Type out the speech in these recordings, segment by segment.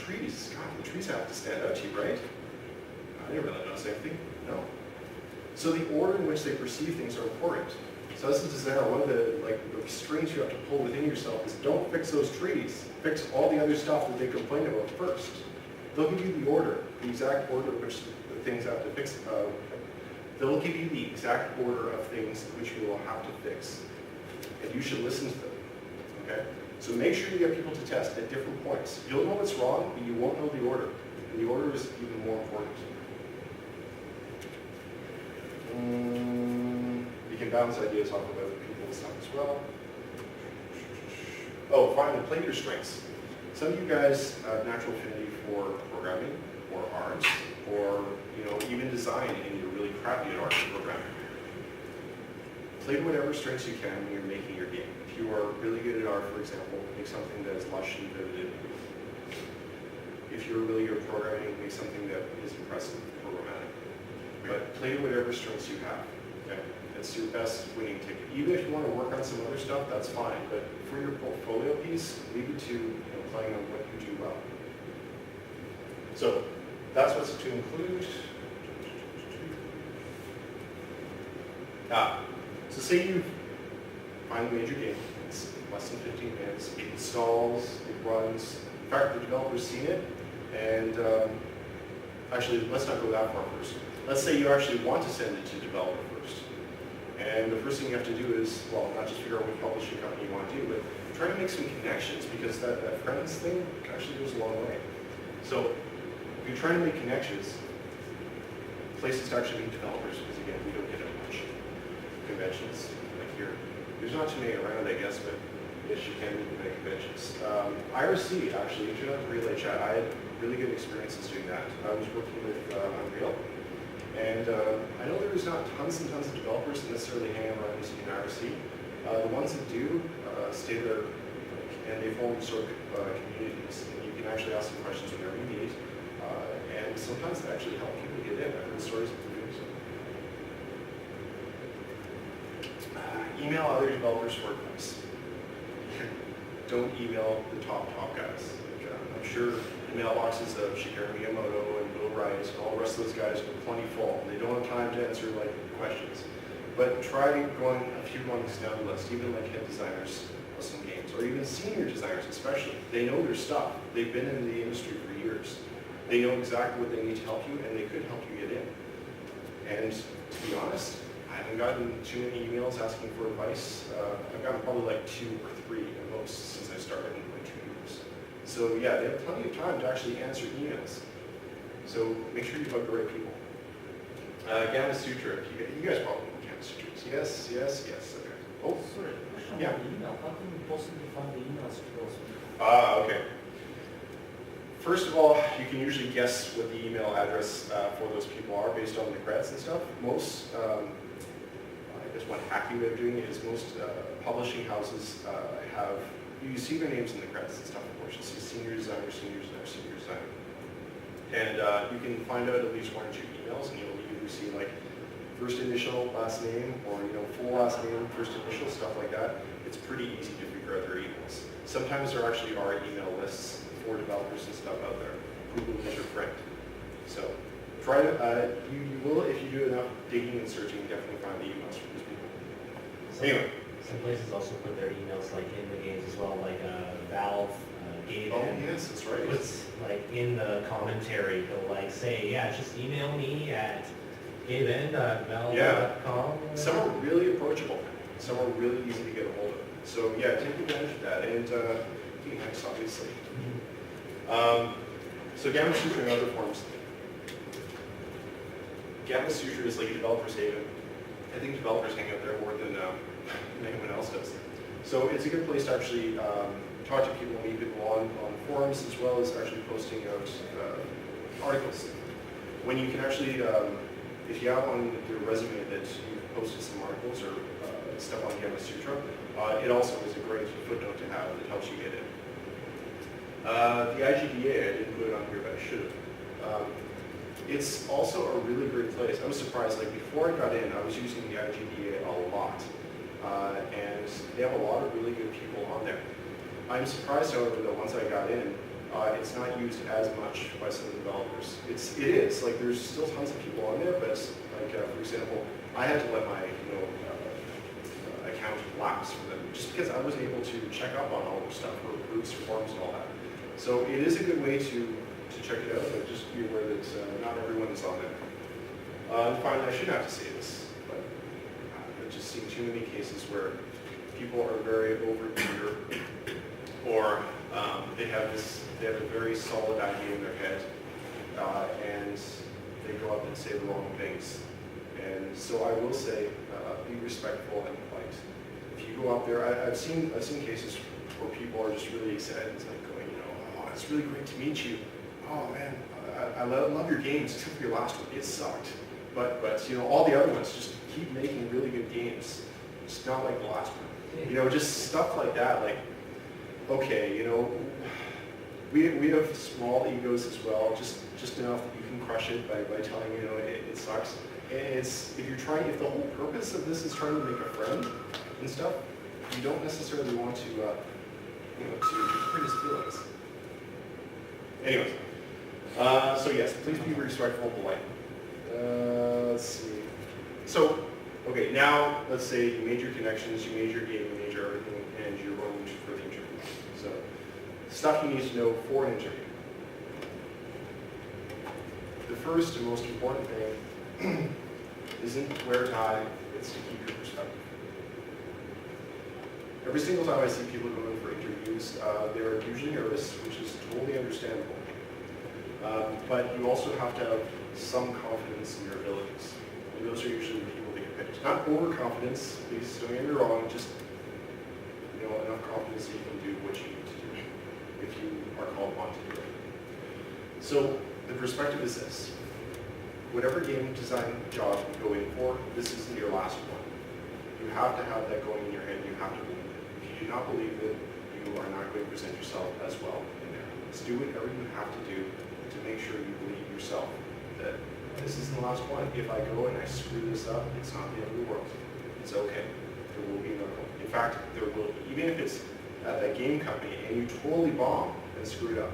trees. God, the trees have to stand out to you, right? I didn't really notice anything. No. So the order in which they perceive things are important. So as a designer, one of the strings you have to pull within yourself is don't fix those trees. Fix all the other stuff that they complain about first. They'll give you the order, the exact order which the things have to fix. They'll give you the exact order of things which you will have to fix. And you should listen to them. Okay? So make sure you get people to test at different points. You'll know what's wrong, but you won't know the order. And the order is even more important. You can bounce ideas off of other people and stuff as well. Oh, finally, play your strengths. Some of you guys have natural affinity for programming, or art, or even design, and you're really crappy at art and programming. Play to whatever strengths you can when you're making your game. If you are really good at art, for example, make something that is lush and vivid. If you're really good at programming, make something that is impressive, programmatic. But play to whatever strengths you have. Okay? That's your best winning ticket. Even if you want to work on some other stuff, that's fine. But for your portfolio piece, leave it to playing on what you do well. So that's what's to include. So say you finally made your game. It's less than 15 minutes. It installs, it runs. In fact, the developer's seen it. And actually, let's not go that far first. Let's say you actually want to send it to developer first. And the first thing you have to do is, well, not just figure out what publishing company you want to do, but try to make some connections, because that friends thing actually goes a long way. So if you're trying to make connections, places to actually meet developers, because again, we don't get much conventions like here. There's not too many around, I guess, but yes, you can meet many conventions. IRC, actually, Internet Relay Chat, I had really good experiences doing that. I was working with Unreal. And I know there's not tons and tons of developers that necessarily hang around in IRC. The ones that do stay there, and they form sort of communities. And you can actually ask them questions whenever you need. And sometimes they actually help people get in. I've heard stories of doing so. Email other developers for advice. Don't email the top guys. I'm sure the mailboxes of Shigeru Miyamoto and Bill Wright and all the rest of those guys are plenty full. They don't have time to answer questions. But try going a few rungs down the list, even head designers of some games, or even senior designers especially. They know their stuff. They've been in the industry for years. They know exactly what they need to help you, and they could help you get in. And to be honest, I haven't gotten too many emails asking for advice. I've gotten probably 2 or 3 at most since I started in 2 years. So yeah, they have plenty of time to actually answer emails. So make sure you bug the right people. Gamma Sutra, you guys probably know Gamma Sutras. Yes, okay. Oh, sorry, question yeah. on the email. How can you possibly find the emails to those people? Okay. First of all, you can usually guess what the email address for those people are based on the credits and stuff. Most, I guess one hacky way of doing it is most publishing houses have, you see their names in the credits and stuff, of course. You see senior designer, senior designer, senior designer. And you can find out at least 1 or 2 emails, and you'll either see first initial, last name, or full last name, first initial, stuff like that. It's pretty easy to figure out their emails. Sometimes there actually are email lists for developers and stuff out there. Google is your friend. So try to, you will, if you do enough digging and searching, definitely find the emails from these people. Anyway. Some places also put their emails in the games as well, Valve, Gabe. Oh yes, that's right. Puts in the commentary, he'll say, yeah, just email me at gaben.valve.com. Yeah. Some are really approachable. Some are really easy to get a hold of. So yeah, take advantage of that, and be nice, obviously. So Gamma Sutra and other forms. Gamma Sutra is like a developer's haven. I think developers hang out there more than anyone else does. So it's a good place to actually talk to people, meet people on forums, as well as actually posting out articles. When you can actually, if you have on your resume that you've posted some articles or stuff on Gamma Sutra, it also is a great footnote to have that helps you get in. The IGDA, I didn't put it on here, but I should have. It's also a really great place. I was surprised, before I got in, I was using the IGDA a lot. And they have a lot of really good people on there. I'm surprised, however, that once I got in, it's not used as much by some of the developers. It is, like there's still tons of people on there, but like for example, I had to let my account lapse for them just because I wasn't able to check up on all their stuff, or groups, forums, and all that. So it is a good way to check it out, but just be aware that not everyone is on there. And finally, I shouldn't have to say this, but I've just seen too many cases where people are very over-eager, or they have a very solid idea in their head, and they go up and say the wrong things. And so I will say, be respectful and polite. If you go up there, I've seen cases where people are just really excited. It's like going, oh, it's really great to meet you. Oh man, I love your games except for your last one. It sucked. But all the other ones, just keep making really good games. Just not like the last one. Just stuff like that. Like, okay, we have small egos as well, just enough that you can crush it by telling it sucks. And if the whole purpose of this is trying to make a friend and stuff, you don't necessarily want to hurt his feelings. Anyways, so yes, please be respectful and polite. Let's see. So, okay, now let's say you made your connections, you made your game, you made your everything, and you're going for the interview. So, stuff you need to know for an interview. The first and most important thing isn't wear a tie, it's to keep your perspective. Every single time I see people going for interviews, they're usually nervous, which is totally understandable. But you also have to have some confidence in your abilities. And those are usually the people that get picked. Not overconfidence, please don't get me wrong, just enough confidence that you can do what you need to do if you are called upon to do it. So the perspective is this. Whatever game design job you go in for, this isn't your last one. You have to have that going in your head. You have to believe it. If you do not believe it, you are not going to present yourself as well in there. Just do whatever you have to do to make sure you believe yourself that this isn't the last one. If I go and I screw this up, it's not the end of the world. It's okay. There will be no. In fact, there will be. Even if it's at that game company and you totally bomb and screw it up.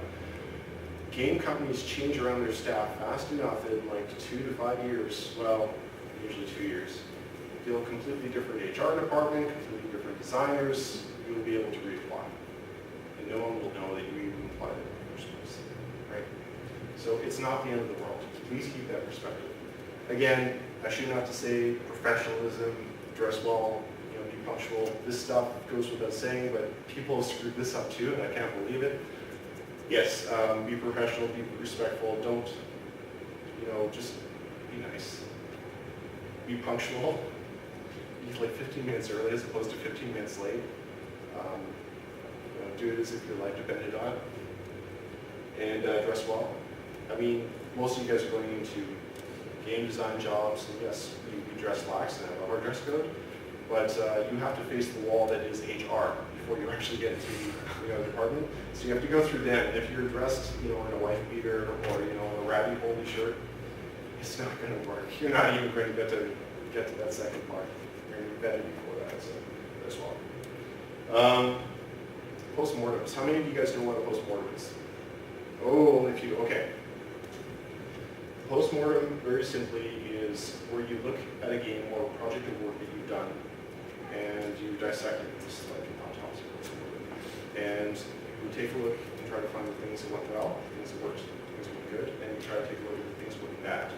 Game companies change around their staff fast enough in like 2 to 5 years, well, usually 2 years. You'll have a completely different HR department, completely different designers, you'll be able to reapply. And no one will know that you even applied in the first place, right? So it's not the end of the world. Please keep that perspective. Again, I shouldn't have to say professionalism, dress well, be punctual. This stuff goes without saying, but people have screwed this up too, and I can't believe it. Yes, be professional, be respectful, don't, just be nice. Be punctual. Be like 15 minutes early as opposed to 15 minutes late. Do it as if your life depended on it. And dress well. I mean, most of you guys are going into game design jobs, and yes, you dress lax and have a hard dress code, but you have to face the wall that is HR before you actually get into the department. So you have to go through them. And if you're dressed, in a wife beater or a ratty holy shirt, it's not going to work. You're not even going to get to that second part. You're going to be vetted before that. So that's well. Postmortems. How many of you guys know what a postmortem is? Oh, only a few. Okay. Postmortem, very simply, is where you look at a game or a project of work that you've done, and you dissect it, just like an autopsy. And you take a look and try to find the things that went well, things that worked, things that went good, and you try to take a look at the things that went bad,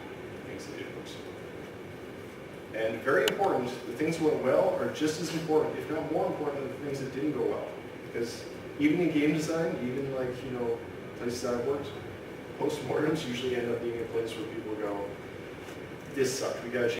things that didn't work so well. And very important, the things that went well are just as important, if not more important, than the things that didn't go well. Because even in game design, even places that I've worked, postmortems usually end up being a place where people go, this sucked, we gotta change